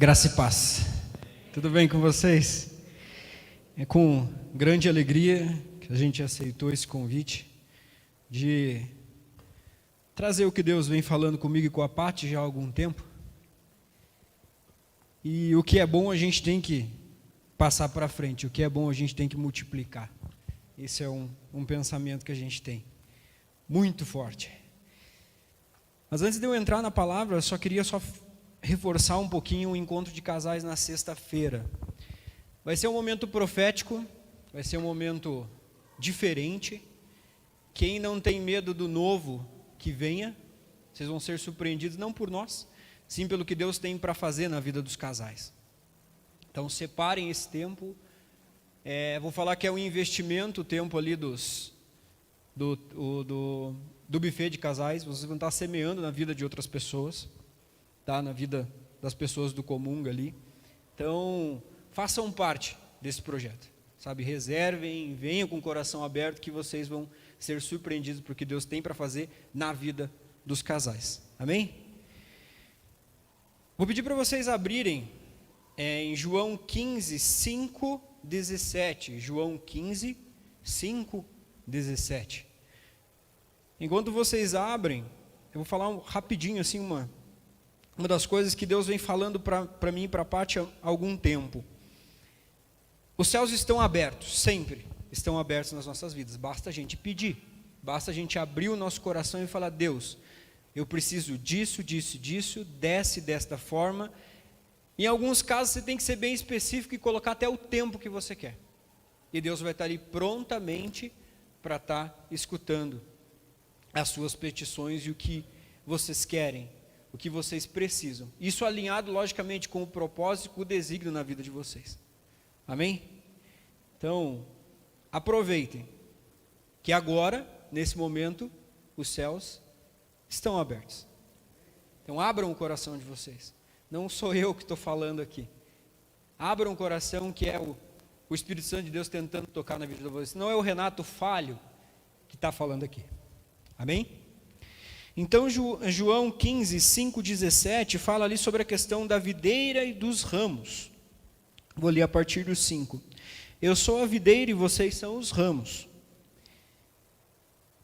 Graça e paz. Tudo bem com vocês? É com grande alegria que a gente aceitou esse convite de trazer o que Deus vem falando comigo e com a Paty já há algum tempo. E o que é bom a gente tem que passar para frente, o que é bom a gente tem que multiplicar. Esse é um pensamento que a gente tem, muito forte. Mas antes de eu entrar na palavra, eu só queria reforçar um pouquinho o encontro de casais na sexta-feira. Vai ser um momento profético, vai ser um momento diferente. Quem não tem medo do novo, que venha. Vocês vão ser surpreendidos, não por nós, sim pelo que Deus tem para fazer na vida dos casais. Então separem esse tempo. Vou falar que é um investimento, o tempo ali do buffet de casais. Vocês vão estar semeando na vida de outras pessoas, tá? Na vida das pessoas do Comunga ali. Então, façam parte desse projeto, sabe? Reservem, venham com o coração aberto, que vocês vão ser surpreendidos por que Deus tem para fazer na vida dos casais. Amém? Vou pedir para vocês abrirem em João 15, 5, 17. João 15, 5, 17. Enquanto vocês abrem, eu vou falar rapidinho assim uma das coisas que Deus vem falando para mim e para a Paty há algum tempo. Os céus estão abertos, sempre estão abertos nas nossas vidas. Basta a gente pedir, basta a gente abrir o nosso coração e falar: Deus, eu preciso disso, desce desta forma. Em alguns casos você tem que ser bem específico e colocar até o tempo que você quer. E Deus vai estar ali prontamente para estar escutando as suas petições e o que vocês querem, o que vocês precisam. Isso alinhado, logicamente, com o propósito e com o desígnio na vida de vocês. Amém? Então, aproveitem que agora, nesse momento, os céus estão abertos. Então, abram o coração de vocês. Não sou eu que estou falando aqui. Abram o coração, que é o Espírito Santo de Deus tentando tocar na vida de vocês. Não é o Renato falho que está falando aqui. Amém? Então, João 15, 5, 17, fala ali sobre a questão da videira e dos ramos. Vou ler a partir do 5. Eu sou a videira e vocês são os ramos.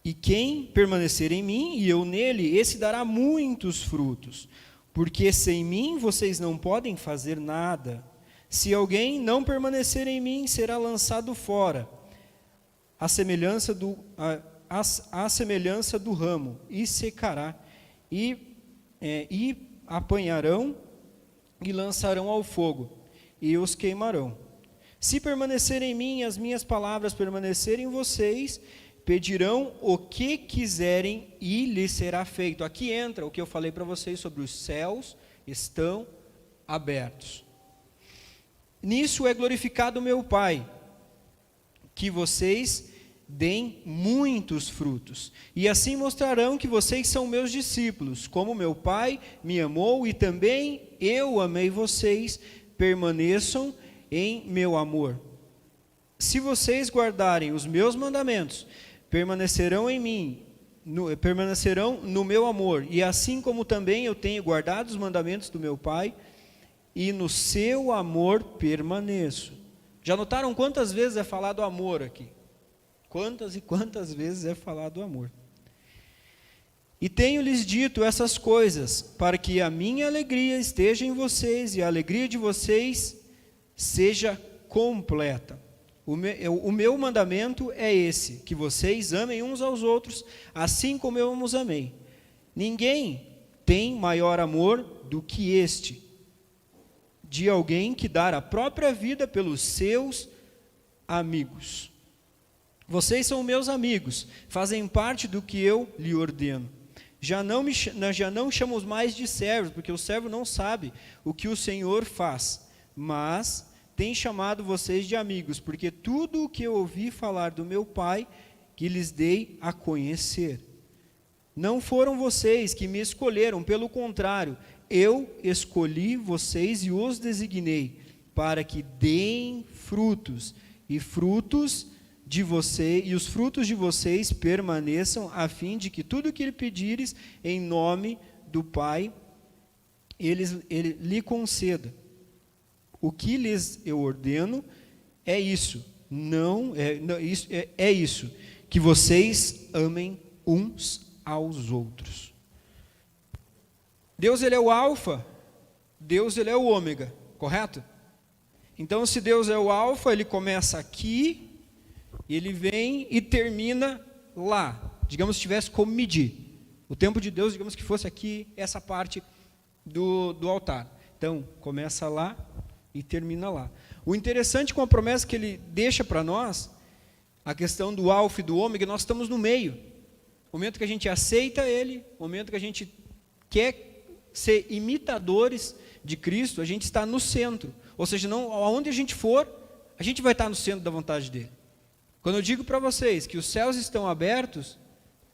E quem permanecer em mim e eu nele, esse dará muitos frutos. Porque sem mim vocês não podem fazer nada. Se alguém não permanecer em mim, será lançado fora, à semelhança do ramo, e secará, e apanharão e lançarão ao fogo, e os queimarão. Se permanecerem em mim, as minhas palavras permanecerem em vocês, pedirão o que quiserem e lhes será feito. Aqui entra o que eu falei para vocês sobre os céus estão abertos. Nisso é glorificado o meu Pai, que vocês deem muitos frutos, e assim mostrarão que vocês são meus discípulos, como meu Pai me amou e também eu amei vocês. Permaneçam em meu amor. Se vocês guardarem os meus mandamentos, permanecerão em mim, permanecerão no meu amor, e assim como também eu tenho guardado os mandamentos do meu Pai, e no seu amor permaneço. Já notaram quantas vezes é falado amor aqui? Quantas e quantas vezes é falado amor? E tenho-lhes dito essas coisas, para que a minha alegria esteja em vocês, e a alegria de vocês seja completa. O meu mandamento é esse, que vocês amem uns aos outros, assim como eu os amei. Ninguém tem maior amor do que este, de alguém que dar a própria vida pelos seus amigos. Vocês são meus amigos, fazem parte do que eu lhe ordeno. Já não chamo mais de servos, porque o servo não sabe o que o Senhor faz, mas tem chamado vocês de amigos, porque tudo o que eu ouvi falar do meu Pai, que lhes dei a conhecer. Não foram vocês que me escolheram, pelo contrário, eu escolhi vocês e os designei, para que deem frutos, e os frutos de vocês permaneçam, a fim de que tudo o que lhe pedires em nome do Pai, ele lhe conceda. O que lhes eu ordeno é isso, é isso, que vocês amem uns aos outros. Deus, ele é o alfa, Deus, ele é o ômega, correto? Então, se Deus é o alfa, ele começa aqui, ele vem e termina lá. Digamos que tivesse como medir. O tempo de Deus, digamos que fosse aqui, essa parte do altar. Então, começa lá e termina lá. O interessante com a promessa que ele deixa para nós, a questão do alfa e do ômega, nós estamos no meio. O momento que a gente aceita ele, o momento que a gente quer ser imitadores de Cristo, a gente está no centro. Ou seja, não, aonde a gente for, a gente vai estar no centro da vontade dele. Quando eu digo para vocês que os céus estão abertos,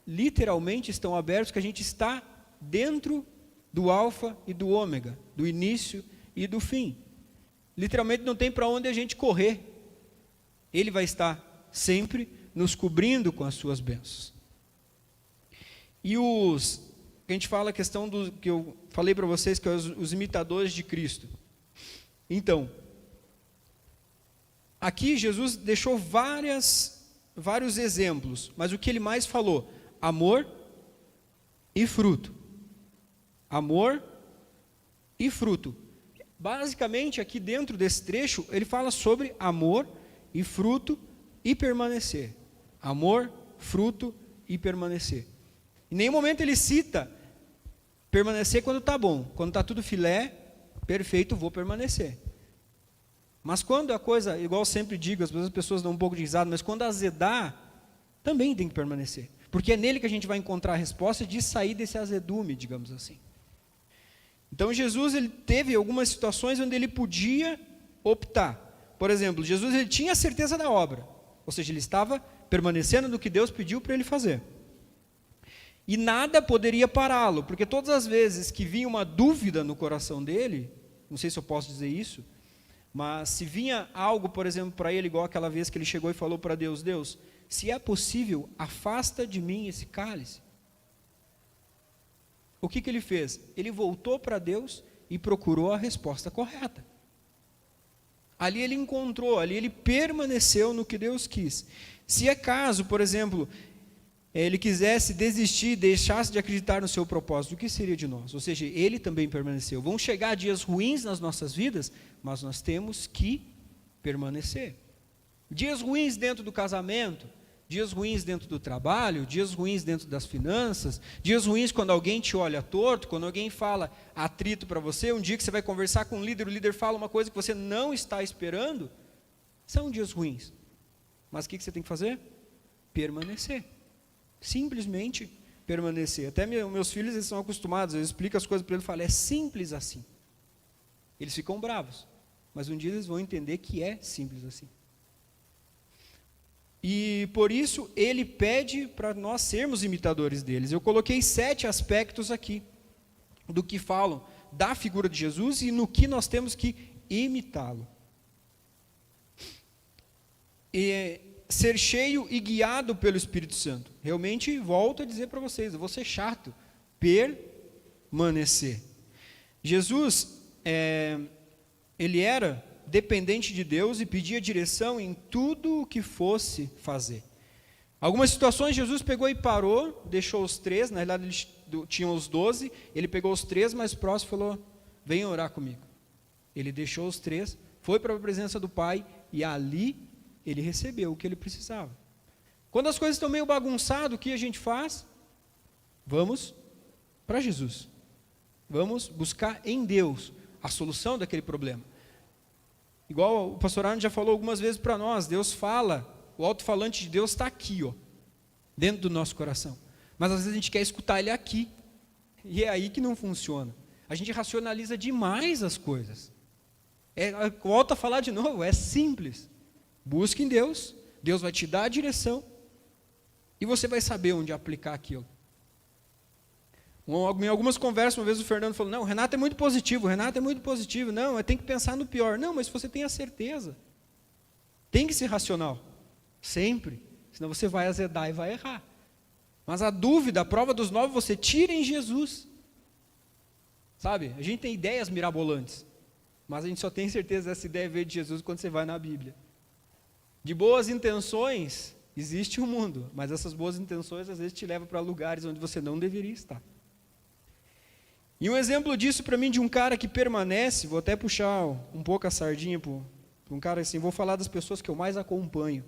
literalmente estão abertos, que a gente está dentro do alfa e do ômega, do início e do fim. Literalmente não tem para onde a gente correr. Ele vai estar sempre nos cobrindo com as suas bênçãos. E a gente fala a questão do que eu falei para vocês, que é os imitadores de Cristo. Então, aqui Jesus deixou vários exemplos, mas o que ele mais falou? Amor e fruto. Amor e fruto. Basicamente, aqui dentro desse trecho, ele fala sobre amor e fruto e permanecer. Amor, fruto e permanecer. Em nenhum momento ele cita permanecer quando está bom. Quando está tudo filé, perfeito, vou permanecer. Mas quando a coisa, igual eu sempre digo, às vezes as pessoas dão um pouco de risada, mas quando azedar, também tem que permanecer. Porque é nele que a gente vai encontrar a resposta de sair desse azedume, digamos assim. Então Jesus, ele teve algumas situações onde ele podia optar. Por exemplo, Jesus, ele tinha a certeza da obra. Ou seja, ele estava permanecendo no que Deus pediu para ele fazer. E nada poderia pará-lo, porque todas as vezes que vinha uma dúvida no coração dele, não sei se eu posso dizer isso, mas se vinha algo, por exemplo, para ele, igual aquela vez que ele chegou e falou para Deus, Deus, se é possível, afasta de mim esse cálice. O que ele fez? Ele voltou para Deus e procurou a resposta correta. Ali ele encontrou, ali ele permaneceu no que Deus quis. Se acaso, por exemplo, ele quisesse desistir, deixasse de acreditar no seu propósito, o que seria de nós? Ou seja, ele também permaneceu. Vão chegar dias ruins nas nossas vidas, mas nós temos que permanecer. Dias ruins dentro do casamento, dias ruins dentro do trabalho, dias ruins dentro das finanças, dias ruins quando alguém te olha torto, quando alguém fala atrito para você, um dia que você vai conversar com o líder fala uma coisa que você não está esperando, são dias ruins. Mas o que você tem que fazer? Permanecer. Simplesmente permanecer. Até meus filhos, eles são acostumados, eu explico as coisas para eles e falo, é simples assim. Eles ficam bravos, mas um dia eles vão entender que é simples assim. E por isso ele pede para nós sermos imitadores deles. Eu coloquei 7 aspectos aqui, do que falam da figura de Jesus e no que nós temos que imitá-lo. E ser cheio e guiado pelo Espírito Santo. Realmente, volto a dizer para vocês, eu vou ser chato. Permanecer. Jesus, ele era dependente de Deus e pedia direção em tudo o que fosse fazer. Algumas situações Jesus pegou e parou, deixou os 3, na realidade ele tinha os 12, ele pegou os 3 mais próximos e falou, venham orar comigo. Ele deixou os 3, foi para a presença do Pai e ali ele recebeu o que ele precisava. Quando as coisas estão meio bagunçadas, o que a gente faz? Vamos para Jesus. Vamos buscar em Deus a solução daquele problema. Igual o pastor Arno já falou algumas vezes para nós, Deus fala, o alto-falante de Deus está aqui, dentro do nosso coração. Mas às vezes a gente quer escutar ele aqui. E é aí que não funciona. A gente racionaliza demais as coisas. Volto a falar de novo, é simples. Busque em Deus, Deus vai te dar a direção e você vai saber onde aplicar aquilo. Em algumas conversas, uma vez o Fernando falou, não, o Renato é muito positivo, não, tem que pensar no pior. Não, mas você tem a certeza. Tem que ser racional, sempre, senão você vai azedar e vai errar. Mas a dúvida, a prova dos 9, você tira em Jesus. Sabe, a gente tem ideias mirabolantes. Mas a gente só tem certeza dessa ideia veio de Jesus quando você vai na Bíblia. De boas intenções, existe um mundo, mas essas boas intenções às vezes te levam para lugares onde você não deveria estar. E um exemplo disso para mim de um cara que permanece, vou até puxar um pouco a sardinha para um cara assim, vou falar das pessoas que eu mais acompanho.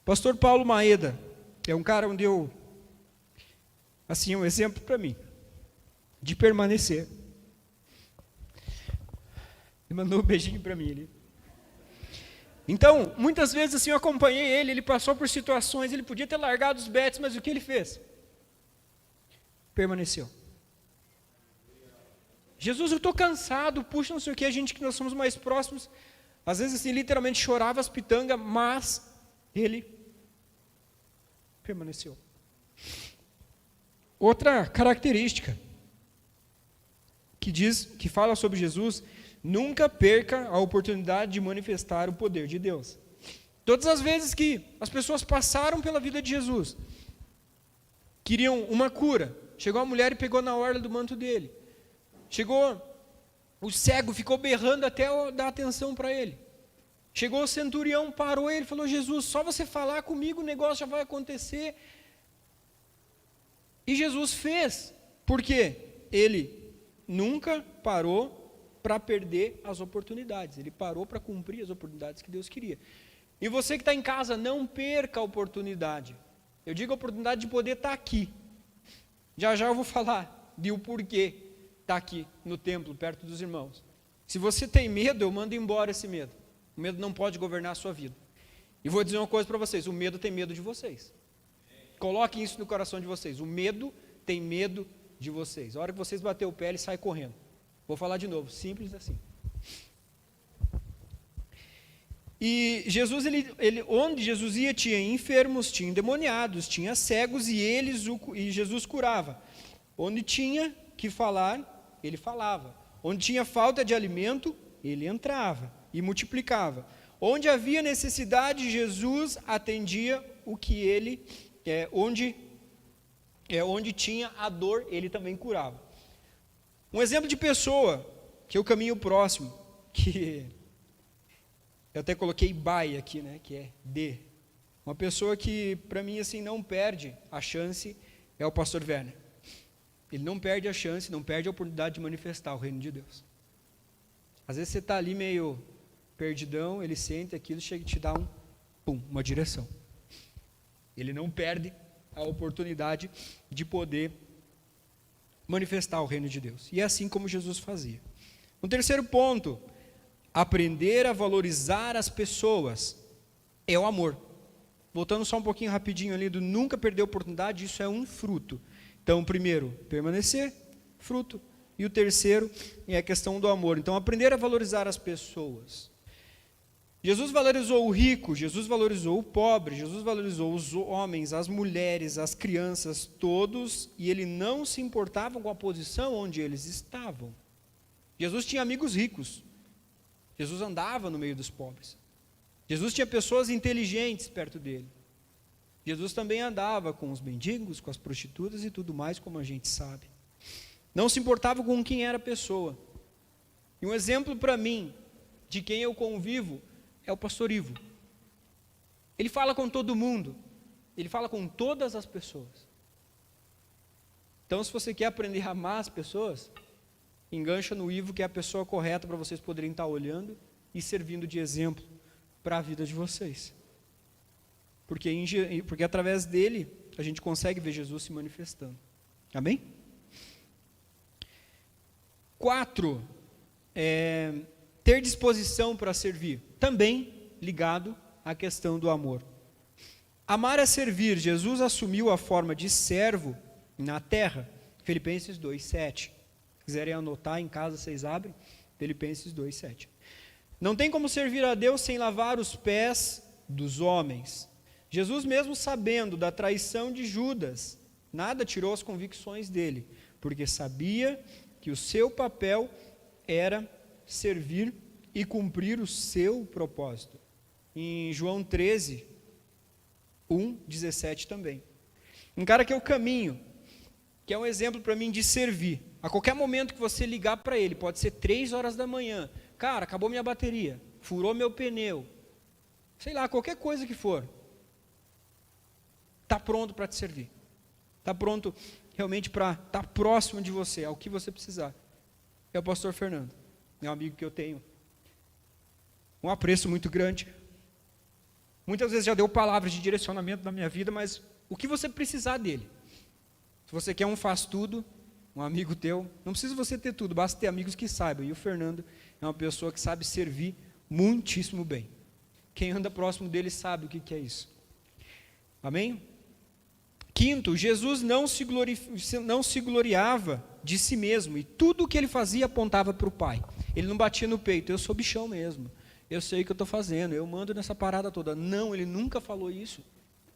Pastor Paulo Maeda, é um cara onde eu, assim, um exemplo para mim, de permanecer. Ele mandou um beijinho para mim ali. Então, muitas vezes assim eu acompanhei ele passou por situações, ele podia ter largado os bets, mas o que ele fez? Permaneceu. Jesus, eu estou cansado, puxa, não sei o que, a gente que nós somos mais próximos, às vezes assim, literalmente chorava as pitangas, mas ele permaneceu. Outra característica que fala sobre Jesus, nunca perca a oportunidade de manifestar o poder de Deus. Todas as vezes que as pessoas passaram pela vida de Jesus, queriam uma cura, chegou a mulher e pegou na orla do manto dele. Chegou o cego, ficou berrando até dar atenção para ele. Chegou o centurião, parou ele, falou, Jesus, só você falar comigo o negócio já vai acontecer. E Jesus fez, porque ele nunca parou para perder as oportunidades. Ele parou para cumprir as oportunidades que Deus queria. E você que está em casa, não perca a oportunidade. Eu digo a oportunidade de poder estar aqui. Já eu vou falar de o porquê estar aqui no templo, perto dos irmãos. Se você tem medo, eu mando embora esse medo. O medo não pode governar a sua vida. E vou dizer uma coisa para vocês, o medo tem medo de vocês. Coloquem isso no coração de vocês. O medo tem medo de vocês. A hora que vocês bater o pé, ele sai correndo. Vou falar de novo, simples assim. E Jesus, onde Jesus ia, tinha enfermos, tinha endemoniados, tinha cegos e Jesus curava. Onde tinha que falar, ele falava. Onde tinha falta de alimento, ele entrava e multiplicava. Onde havia necessidade, Jesus atendia o que ele, onde tinha a dor, ele também curava. Um exemplo de pessoa, que é o caminho próximo, que eu até coloquei BAI aqui, né, que é D. Uma pessoa que, para mim, assim, não perde a chance, é o pastor Werner. Ele não perde a chance, não perde a oportunidade de manifestar o reino de Deus. Às vezes você está ali meio perdidão, ele sente aquilo, chega e te dá uma direção. Ele não perde a oportunidade de poder manifestar o reino de Deus. E é assim como Jesus fazia. Um terceiro ponto, aprender a valorizar as pessoas é o amor. Voltando só um pouquinho rapidinho ali do nunca perder a oportunidade, isso é um fruto. Então, primeiro, permanecer, fruto. E o terceiro é a questão do amor. Então, aprender a valorizar as pessoas. Jesus valorizou o rico, Jesus valorizou o pobre, Jesus valorizou os homens, as mulheres, as crianças, todos, e ele não se importava com a posição onde eles estavam. Jesus tinha amigos ricos. Jesus andava no meio dos pobres. Jesus tinha pessoas inteligentes perto dele. Jesus também andava com os mendigos, com as prostitutas e tudo mais, como a gente sabe. Não se importava com quem era a pessoa. E um exemplo para mim, de quem eu convivo, é o pastor Ivo. Ele fala com todo mundo. Ele fala com todas as pessoas. Então, se você quer aprender a amar as pessoas, engancha no Ivo, que é a pessoa correta para vocês poderem estar olhando e servindo de exemplo para a vida de vocês. Porque através dele, a gente consegue ver Jesus se manifestando. Amém? 4, ter disposição para servir. Também ligado à questão do amor. Amar é servir. Jesus assumiu a forma de servo na terra. Filipenses 2:7. Se quiserem anotar em casa, vocês abrem. Filipenses 2:7. Não tem como servir a Deus sem lavar os pés dos homens. Jesus, mesmo sabendo da traição de Judas, nada tirou as convicções dele, porque sabia que o seu papel era servir e cumprir o seu propósito. Em João 13, 1:17 também. Um cara que é o caminho, que é um exemplo para mim de servir. A qualquer momento que você ligar para ele, pode ser 3 horas da manhã, cara, acabou minha bateria, furou meu pneu, sei lá, qualquer coisa que for, está pronto para te servir, está pronto realmente para estar próximo de você, ao que você precisar. É o pastor Fernando, é um amigo que eu tenho um apreço muito grande, muitas vezes já deu palavras de direcionamento na minha vida, mas o que você precisar dele, se você quer um faz tudo, um amigo teu, não precisa você ter tudo, basta ter amigos que saibam, e o Fernando é uma pessoa que sabe servir muitíssimo bem, quem anda próximo dele sabe o que é isso, amém? Quinto, Jesus não se gloriava de si mesmo, e tudo o que ele fazia apontava para o Pai, ele não batia no peito, eu sou bichão mesmo, eu sei o que eu estou fazendo, eu mando nessa parada toda, não, ele nunca falou isso,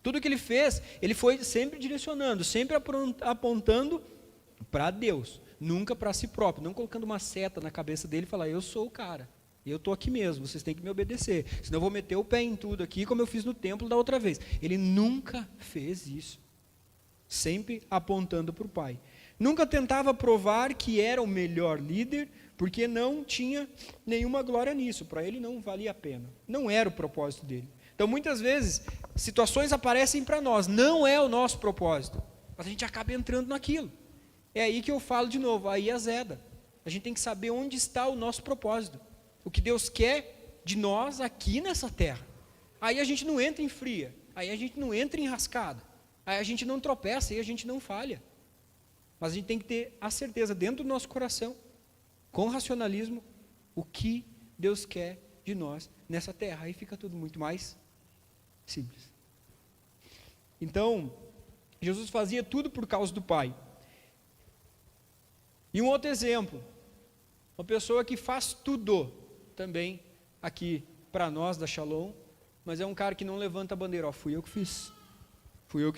tudo que ele fez, ele foi sempre direcionando, sempre apontando para Deus, nunca para si próprio, não colocando uma seta na cabeça dele e falar, eu sou o cara, eu estou aqui mesmo, vocês têm que me obedecer, senão eu vou meter o pé em tudo aqui, como eu fiz no templo da outra vez. Ele nunca fez isso, sempre apontando para o Pai, nunca tentava provar que era o melhor líder, porque não tinha nenhuma glória nisso, para ele não valia a pena, não era o propósito dele. Então muitas vezes, situações aparecem para nós, não é o nosso propósito, mas a gente acaba entrando naquilo. É aí que eu falo de novo, aí azeda. A gente tem que saber onde está o nosso propósito. O que Deus quer de nós aqui nessa terra. Aí a gente não entra em fria, aí a gente não entra em rascada, aí a gente não tropeça, aí a gente não falha. Mas a gente tem que ter a certeza dentro do nosso coração, com racionalismo, o que Deus quer de nós nessa terra. Aí fica tudo muito mais simples. Então, Jesus fazia tudo por causa do Pai. E um outro exemplo, uma pessoa que faz tudo também aqui para nós da Shalom, mas é um cara que não levanta a bandeira, fui eu que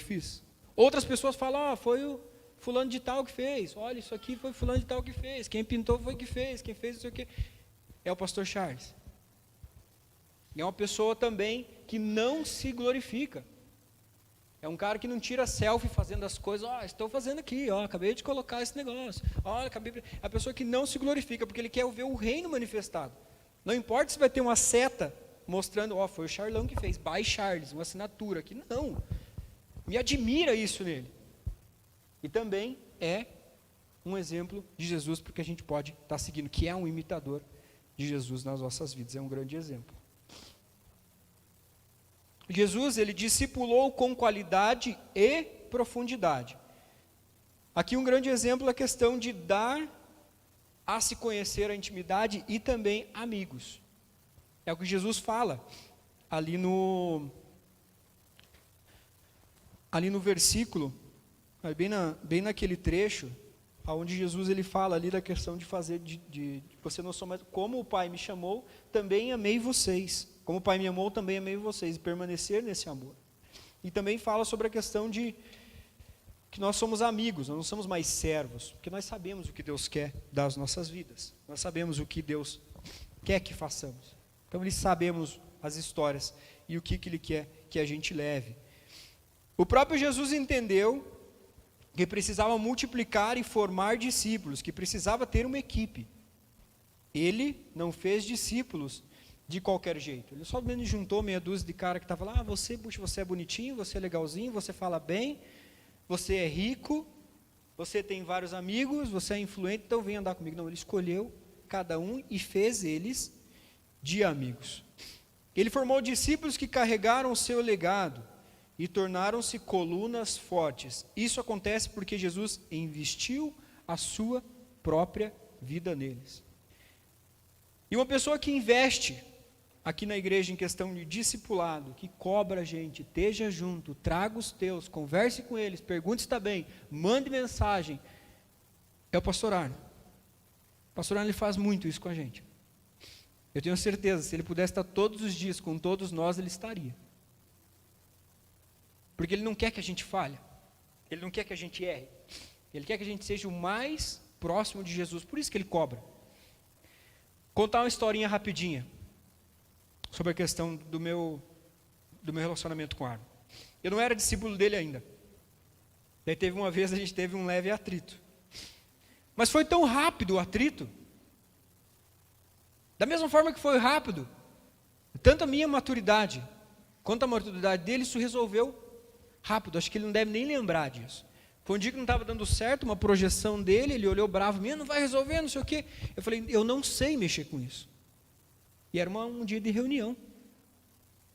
fiz. Outras pessoas falam, foi o fulano de tal que fez, olha, isso aqui foi fulano de tal que fez, quem pintou foi que fez, quem fez isso aqui, é o pastor Charles. É uma pessoa também que não se glorifica. É um cara que não tira selfie fazendo as coisas, estou fazendo aqui, acabei de colocar esse negócio, é a pessoa que não se glorifica, porque ele quer ver o reino manifestado, não importa se vai ter uma seta, mostrando, foi o Charlão que fez, by Charles, uma assinatura aqui, não, me admira isso nele, e também é um exemplo de Jesus, porque a gente pode estar seguindo, que é um imitador de Jesus nas nossas vidas, é um grande exemplo. Jesus, ele discipulou com qualidade e profundidade. Aqui um grande exemplo é a questão de dar a se conhecer a intimidade e também amigos. É o que Jesus fala ali no versículo, bem naquele trecho, onde Jesus ele fala ali da questão de fazer, de você não sou mais, como o Pai me chamou, também amei vocês. Como o Pai me amou, também amei vocês, e permanecer nesse amor. E também fala sobre a questão de que nós somos amigos, nós não somos mais servos, porque nós sabemos o que Deus quer das nossas vidas, nós sabemos o que Deus quer que façamos. Então, nós sabemos as histórias e o que Ele quer que a gente leve. O próprio Jesus entendeu que precisava multiplicar e formar discípulos, que precisava ter uma equipe. Ele não fez discípulos de qualquer jeito, ele só menos juntou meia dúzia de cara que estava lá, você é bonitinho, você é legalzinho, você fala bem, você é rico, você tem vários amigos, você é influente, então vem andar comigo. Não, ele escolheu cada um e fez eles de amigos. Ele formou discípulos que carregaram o seu legado e tornaram-se colunas fortes. Isso acontece porque Jesus investiu a sua própria vida neles. E uma pessoa que investe aqui na igreja em questão de discipulado, que cobra a gente, esteja junto, traga os teus, converse com eles, pergunte se está bem, mande mensagem, é o pastor Arno. O pastor Arno ele faz muito isso com a gente. Eu tenho certeza, se ele pudesse estar todos os dias com todos nós, ele estaria. Porque ele não quer que a gente falhe, ele não quer que a gente erre, ele quer que a gente seja o mais próximo de Jesus, por isso que ele cobra. Contar uma historinha rapidinha sobre a questão do meu relacionamento com o Arno. Eu não era discípulo dele ainda. Daí teve uma vez, a gente teve um leve atrito. Mas foi tão rápido o atrito. Da mesma forma que foi rápido, tanto a minha maturidade quanto a maturidade dele, isso resolveu rápido. Acho que ele não deve nem lembrar disso. Foi um dia que não estava dando certo, uma projeção dele, ele olhou bravo, não vai resolver, não sei o quê. Eu falei, eu não sei mexer com isso. E era um dia de reunião.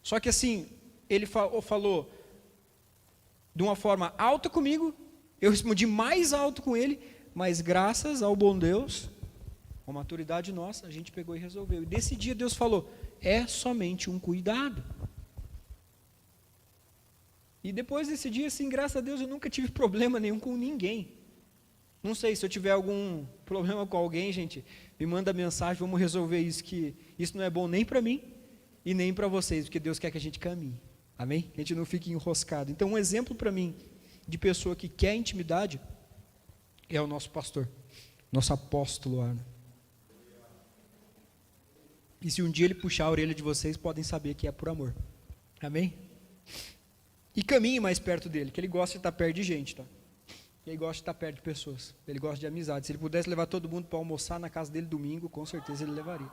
Só que assim, ele falou de uma forma alta comigo, eu respondi mais alto com ele, mas graças ao bom Deus, a maturidade nossa, a gente pegou e resolveu. E desse dia Deus falou, é somente um cuidado. E depois desse dia, assim, graças a Deus, eu nunca tive problema nenhum com ninguém. Não sei, se eu tiver algum problema com alguém, gente, me manda mensagem, vamos resolver isso, que isso não é bom nem para mim e nem para vocês, porque Deus quer que a gente caminhe. Amém? Que a gente não fique enroscado. Então, um exemplo para mim de pessoa que quer intimidade é o nosso pastor, nosso apóstolo Arno. E se um dia ele puxar a orelha de vocês, podem saber que é por amor. Amém? E caminhe mais perto dele, que ele gosta de estar perto de gente, tá? Ele gosta de estar perto de pessoas, ele gosta de amizade. Se ele pudesse levar todo mundo para almoçar na casa dele domingo, com certeza ele levaria.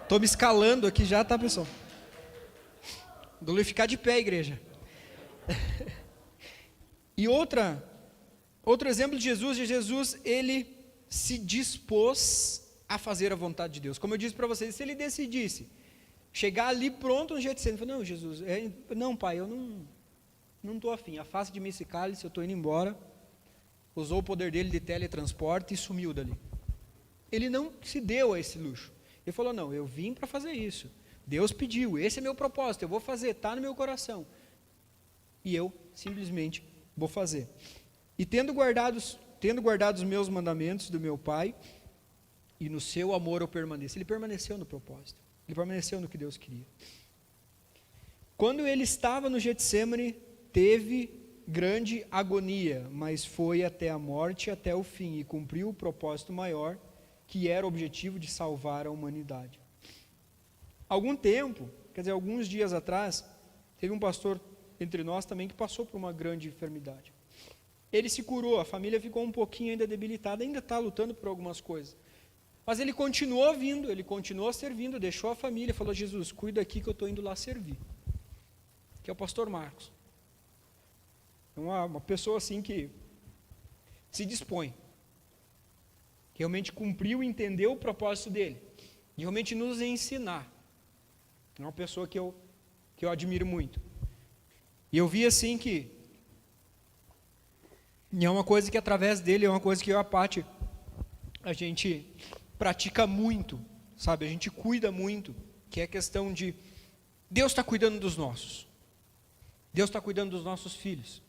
Estou me escalando aqui já, tá, pessoal? Glorificar de pé, igreja. E outro exemplo de Jesus, ele se dispôs a fazer a vontade de Deus. Como eu disse para vocês, se ele decidisse chegar ali pronto no Getsemane, ele falou, não, Jesus, não, pai, eu não estou afim, afaste de mim esse cálice, eu estou indo embora. Usou o poder dele de teletransporte e sumiu dali. Ele não se deu a esse luxo. Ele falou, não, eu vim para fazer isso. Deus pediu, esse é meu propósito, eu vou fazer, está no meu coração. E eu simplesmente vou fazer. E tendo guardado os meus mandamentos do meu Pai, e no seu amor eu permaneço. Ele permaneceu no propósito. Ele permaneceu no que Deus queria. Quando ele estava no Getsemane, teve grande agonia, mas foi até a morte, até o fim, e cumpriu o propósito maior, que era o objetivo de salvar a humanidade. Alguns dias atrás, teve um pastor entre nós também que passou por uma grande enfermidade. Ele se curou, a família ficou um pouquinho ainda debilitada, ainda está lutando por algumas coisas. Mas ele continuou vindo, ele continuou servindo, deixou a família, falou, Jesus, cuida aqui que eu estou indo lá servir. Que é o pastor Marcos. É uma pessoa assim que se dispõe. Que realmente cumpriu e entendeu o propósito dele. De realmente nos ensinar. É uma pessoa que eu admiro muito. E eu vi assim que é uma coisa que através dele, é uma coisa que eu e a Paty, a gente pratica muito, sabe? A gente cuida muito, que é a questão de Deus está cuidando dos nossos. Deus está cuidando dos nossos filhos.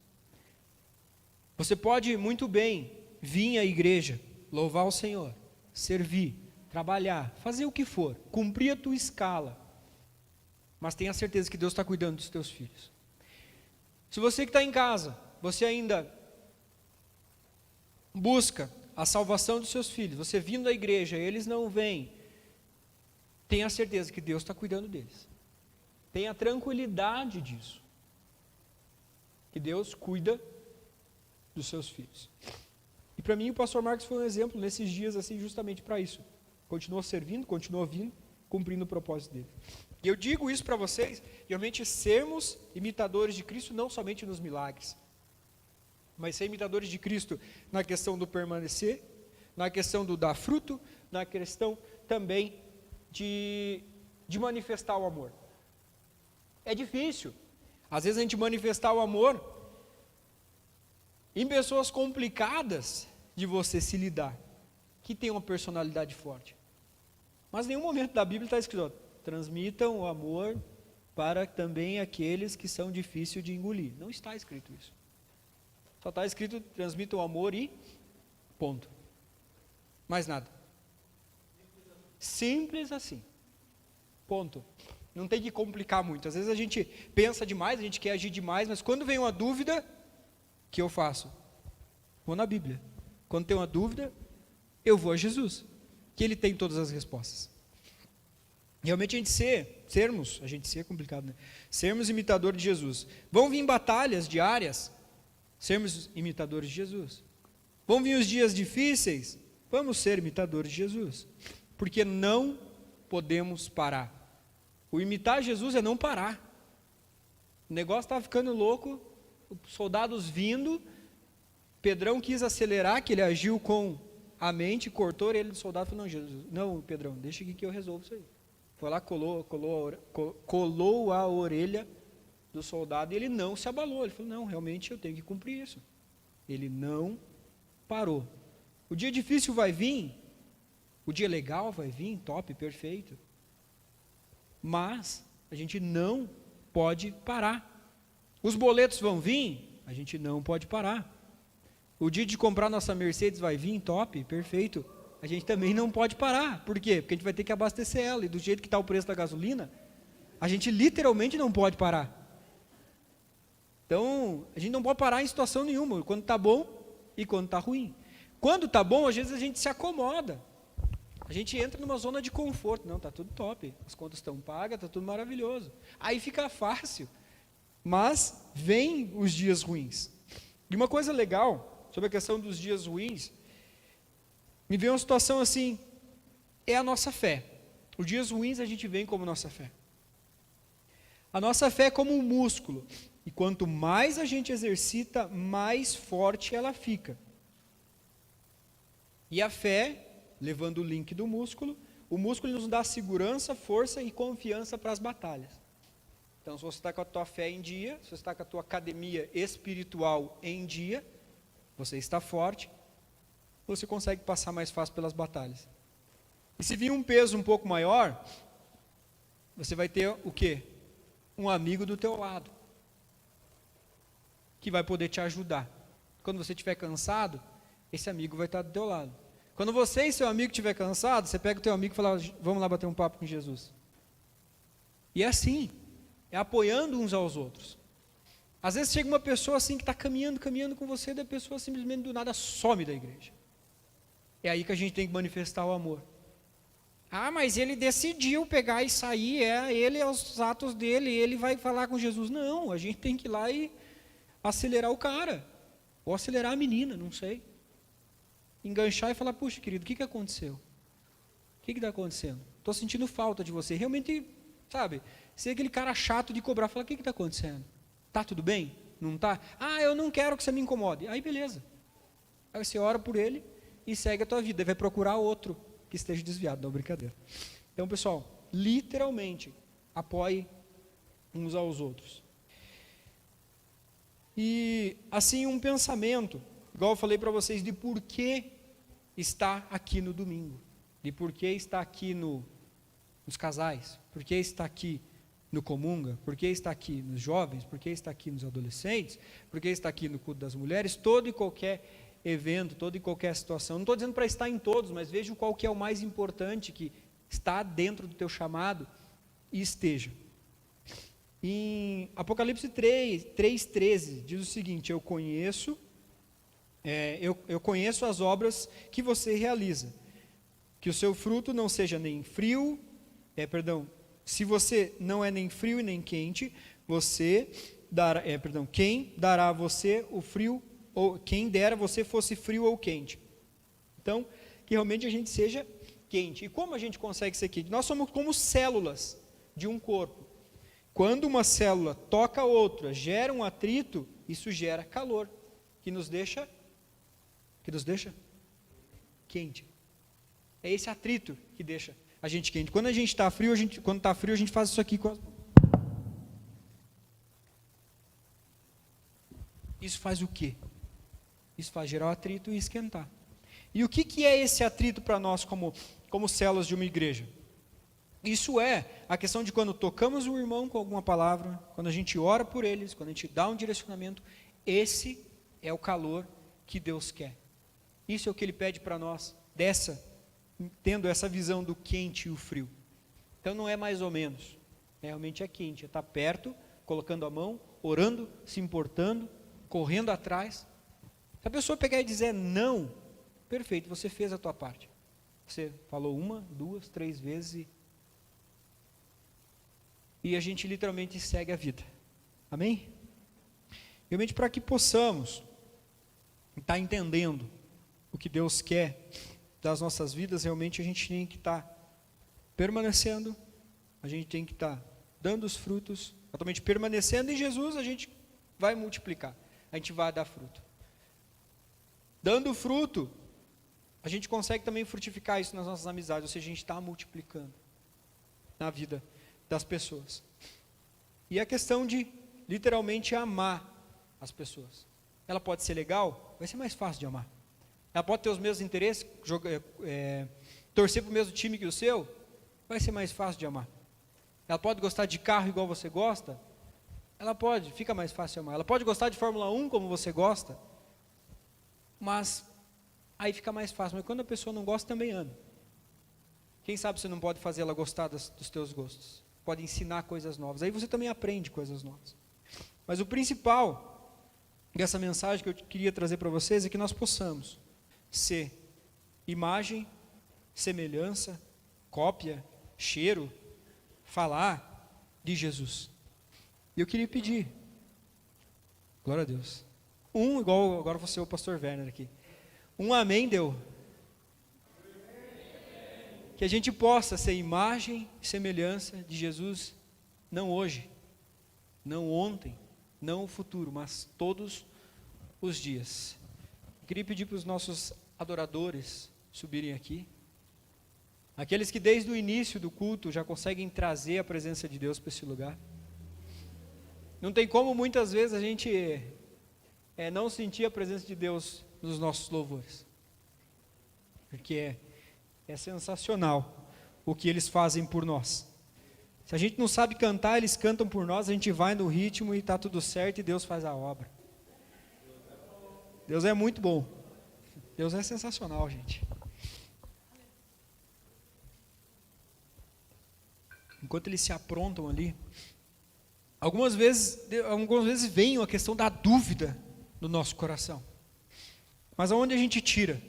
Você pode muito bem vir à igreja, louvar o Senhor, servir, trabalhar, fazer o que for, cumprir a tua escala, mas tenha certeza que Deus está cuidando dos teus filhos. Se você que está em casa, você ainda busca a salvação dos seus filhos, você vindo à igreja, eles não vêm, tenha certeza que Deus está cuidando deles. Tenha tranquilidade disso. Que Deus cuida dos seus filhos. E para mim o pastor Marcos foi um exemplo nesses dias assim, justamente para isso. Continuou servindo, continuou vindo, cumprindo o propósito dele. E eu digo isso para vocês, realmente sermos imitadores de Cristo não somente nos milagres, mas ser imitadores de Cristo na questão do permanecer, na questão do dar fruto, na questão também de manifestar o amor. É difícil, às vezes a gente manifestar o amor em pessoas complicadas de você se lidar, que tem uma personalidade forte. Mas em nenhum momento da Bíblia está escrito, transmitam o amor para também aqueles que são difíceis de engolir. Não está escrito isso. Só está escrito, transmitam o amor e ponto. Mais nada. Simples assim. Ponto. Não tem que complicar muito. Às vezes a gente pensa demais, a gente quer agir demais, mas quando vem uma dúvida, o que eu faço? Vou na Bíblia. Quando tem uma dúvida, eu vou a Jesus, que Ele tem todas as respostas. Realmente a gente ser complicado, né? Sermos imitadores de Jesus. Vão vir batalhas diárias, sermos imitadores de Jesus. Vão vir os dias difíceis? Vamos ser imitadores de Jesus, porque não podemos parar. O imitar Jesus é não parar. O negócio estava ficando louco, os soldados vindo, Pedrão quis acelerar, que ele agiu com a mente, cortou ele do soldado e falou, não, Jesus, não, Pedrão, deixa aqui que eu resolvo isso aí. Foi lá, colou a orelha do soldado e ele não se abalou. Ele falou, não, realmente eu tenho que cumprir isso. Ele não parou. O dia difícil vai vir, o dia legal vai vir, top, perfeito. Mas a gente não pode parar. Os boletos vão vir, a gente não pode parar. O dia de comprar nossa Mercedes vai vir, top, perfeito. A gente também não pode parar. Por quê? Porque a gente vai ter que abastecer ela. E do jeito que está o preço da gasolina, a gente literalmente não pode parar. Então, a gente não pode parar em situação nenhuma, quando está bom e quando está ruim. Quando está bom, às vezes a gente se acomoda. A gente entra numa zona de conforto. Não, está tudo top, as contas estão pagas, está tudo maravilhoso. Aí fica fácil. Mas vem os dias ruins. E uma coisa legal sobre a questão dos dias ruins, me veio uma situação assim, é a nossa fé. Os dias ruins a gente vem como nossa fé. A nossa fé é como um músculo, e quanto mais a gente exercita, mais forte ela fica. E a fé, levando o link do músculo, o músculo nos dá segurança, força e confiança para as batalhas. Então, se você está com a tua fé em dia, se você está com a tua academia espiritual em dia, você está forte, você consegue passar mais fácil pelas batalhas. E se vir um peso um pouco maior, você vai ter o quê? Um amigo do teu lado, que vai poder te ajudar. Quando você estiver cansado, esse amigo vai estar do teu lado. Quando você e seu amigo estiver cansado, você pega o teu amigo e fala, vamos lá bater um papo com Jesus. E é assim, é apoiando uns aos outros. Às vezes chega uma pessoa assim que está caminhando com você, e a pessoa simplesmente do nada some da igreja. É aí que a gente tem que manifestar o amor. Ah, mas ele decidiu pegar e sair, ele é os atos dele, ele vai falar com Jesus. Não, a gente tem que ir lá e acelerar o cara, ou acelerar a menina, não sei. Enganchar e falar, puxa querido, o que aconteceu? O que está acontecendo? Estou sentindo falta de você. Realmente, sabe, ser aquele cara chato de cobrar, falar, o que está acontecendo? Está tudo bem? Não está? Ah, eu não quero que você me incomode. Aí beleza. Aí você ora por ele e segue a tua vida. E vai procurar outro que esteja desviado. Não, brincadeira. Então, pessoal, literalmente, apoie uns aos outros. E, assim, um pensamento, igual eu falei para vocês, de por que está aqui no domingo. De por que está aqui nos casais. Por que está aqui no Comunga, por que está aqui nos jovens, por que está aqui nos adolescentes, por que está aqui no culto das mulheres, todo e qualquer evento, toda e qualquer situação. Não estou dizendo para estar em todos, mas veja qual que é o mais importante, que está dentro do teu chamado e esteja. Em Apocalipse 3:13, diz o seguinte, eu conheço as obras que você realiza, que o seu fruto não seja nem frio, se você não é nem frio e nem quente, quem dará a você o frio, ou quem dera você fosse frio ou quente. Então, que realmente a gente seja quente. E como a gente consegue ser quente? Nós somos como células de um corpo. Quando uma célula toca a outra, gera um atrito, isso gera calor, que nos deixa quente. É esse atrito que deixa a gente quente. Quando a gente está frio, quando está frio, a gente faz isso aqui com as... Isso faz o quê? Isso faz gerar o atrito e esquentar. E o que é esse atrito para nós como células de uma igreja? Isso é a questão de quando tocamos o irmão com alguma palavra, quando a gente ora por eles, quando a gente dá um direcionamento, esse é o calor que Deus quer. Isso é o que Ele pede para nós, tendo essa visão do quente e o frio. Então não é mais ou menos, realmente é quente, é estar perto, colocando a mão, orando, se importando, correndo atrás. Se a pessoa pegar e dizer não, perfeito, você fez a tua parte. Você falou 1, 2, 3 vezes e a gente literalmente segue a vida. Amém? Realmente para que possamos estar entendendo o que Deus quer das nossas vidas, realmente a gente tem que estar permanecendo, a gente tem que estar dando os frutos, totalmente permanecendo em Jesus, a gente vai multiplicar, a gente vai dar fruto. Dando fruto, a gente consegue também frutificar isso nas nossas amizades, ou seja, a gente está multiplicando na vida das pessoas. E a questão de literalmente amar as pessoas. Ela pode ser legal, vai ser mais fácil de amar. Ela pode ter os mesmos interesses, torcer para o mesmo time que o seu, vai ser mais fácil de amar. Ela pode gostar de carro igual você gosta, ela pode, fica mais fácil de amar. Ela pode gostar de Fórmula 1 como você gosta, mas aí fica mais fácil. Mas quando a pessoa não gosta, também ama. Quem sabe você não pode fazer ela gostar dos teus gostos. Pode ensinar coisas novas. Aí você também aprende coisas novas. Mas o principal dessa mensagem que eu queria trazer para vocês é que nós possamos ser imagem, semelhança, cópia, cheiro, falar de Jesus. E eu queria pedir, glória a Deus, igual agora você é o pastor Werner aqui, amém deu. Que a gente possa ser imagem e semelhança de Jesus, não hoje, não ontem, não o futuro, mas todos os dias. Eu queria pedir para os nossos adoradores subirem aqui. Aqueles que desde o início do culto já conseguem trazer a presença de Deus para esse lugar. Não tem como muitas vezes a gente não sentir a presença de Deus nos nossos louvores. Porque é sensacional o que eles fazem por nós. Se a gente não sabe cantar, eles cantam por nós, a gente vai no ritmo e está tudo certo e Deus faz a obra. Deus é muito bom. Deus é sensacional, gente. Enquanto eles se aprontam ali, algumas vezes vem a questão da dúvida no nosso coração. Mas aonde a gente tira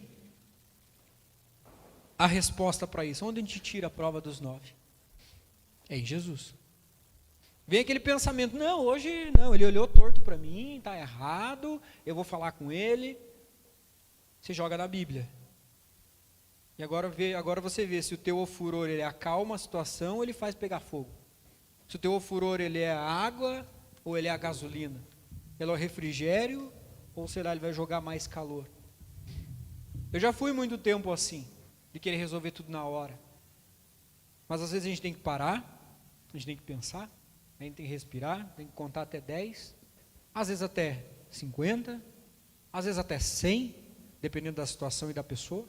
a resposta para isso? Onde a gente tira a prova dos 9? É em Jesus. Vem aquele pensamento, não, hoje não, ele olhou torto para mim, está errado, eu vou falar com ele. Você joga na Bíblia. E agora você vê se o teu ofuror ele acalma a situação ou ele faz pegar fogo. Se o teu ofuror ele é a água ou ele é a gasolina. Ele é o refrigério ou será ele vai jogar mais calor. Eu já fui muito tempo assim, de querer resolver tudo na hora. Mas às vezes a gente tem que parar, a gente tem que pensar, a gente tem que respirar, tem que contar até 10, às vezes até 50, às vezes até 100, dependendo da situação e da pessoa.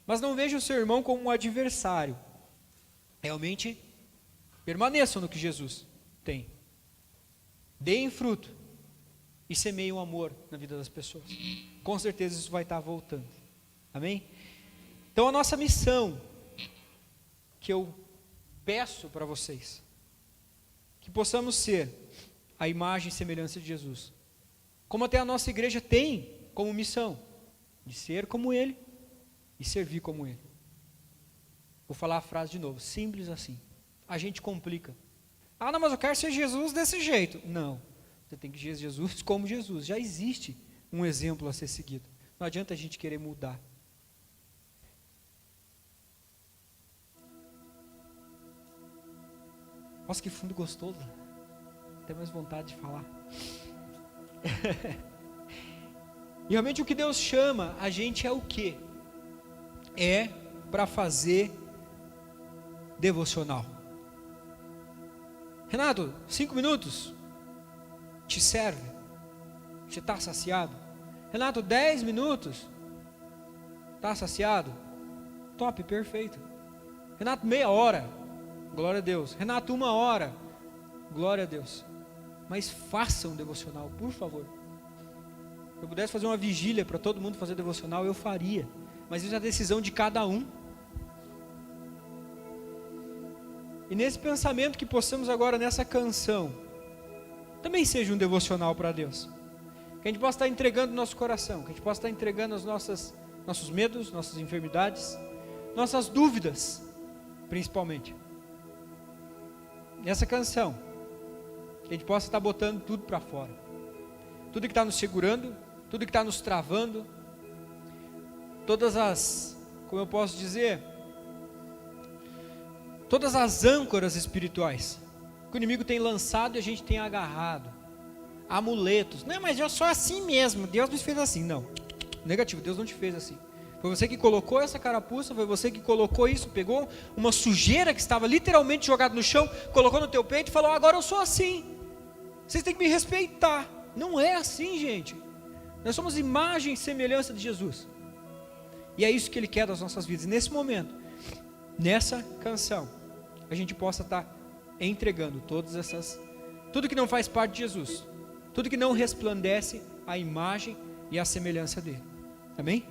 Mas não veja o seu irmão como um adversário. Realmente, permaneçam no que Jesus tem. Deem fruto e semeiem o amor na vida das pessoas. Com certeza isso vai estar voltando. Amém? Então a nossa missão, que eu peço para vocês, que possamos ser a imagem e semelhança de Jesus. Como até a nossa igreja tem como missão, de ser como Ele e servir como Ele. Vou falar a frase de novo, simples assim. A gente complica. Ah, não, mas eu quero ser Jesus desse jeito. Não, você tem que ser Jesus como Jesus. Já existe um exemplo a ser seguido. Não adianta a gente querer mudar. Nossa, que fundo gostoso. Tem mais vontade de falar. E realmente o que Deus chama a gente é o quê? É para fazer devocional. Renato, 5 minutos? Te serve? Você está saciado? Renato, 10 minutos? Está saciado? Top, perfeito. Renato, meia hora? Glória a Deus. Renato, 1 hora? Glória a Deus. Mas faça um devocional, por favor. Se eu pudesse fazer uma vigília para todo mundo fazer devocional, eu faria. Mas isso é a decisão de cada um. E nesse pensamento que possamos agora nessa canção, também seja um devocional para Deus. Que a gente possa estar entregando nosso coração, que a gente possa estar entregando nossos medos, nossas enfermidades, nossas dúvidas, principalmente. Nessa canção, que a gente possa estar botando tudo para fora. Tudo que está nos segurando, tudo que está nos travando, todas as, como eu posso dizer, todas as âncoras espirituais que o inimigo tem lançado e a gente tem agarrado, amuletos. Não, mas eu sou assim mesmo, Deus me fez assim. Não, negativo, Deus não te fez assim. Foi você que colocou essa carapuça, foi você que colocou isso, pegou uma sujeira que estava literalmente jogada no chão, colocou no teu peito e falou: agora eu sou assim, vocês têm que me respeitar. Não é assim, gente. Nós somos imagem e semelhança de Jesus, e é isso que Ele quer das nossas vidas. E nesse momento, nessa canção, a gente possa estar entregando tudo que não faz parte de Jesus, tudo que não resplandece a imagem e a semelhança dele. Amém?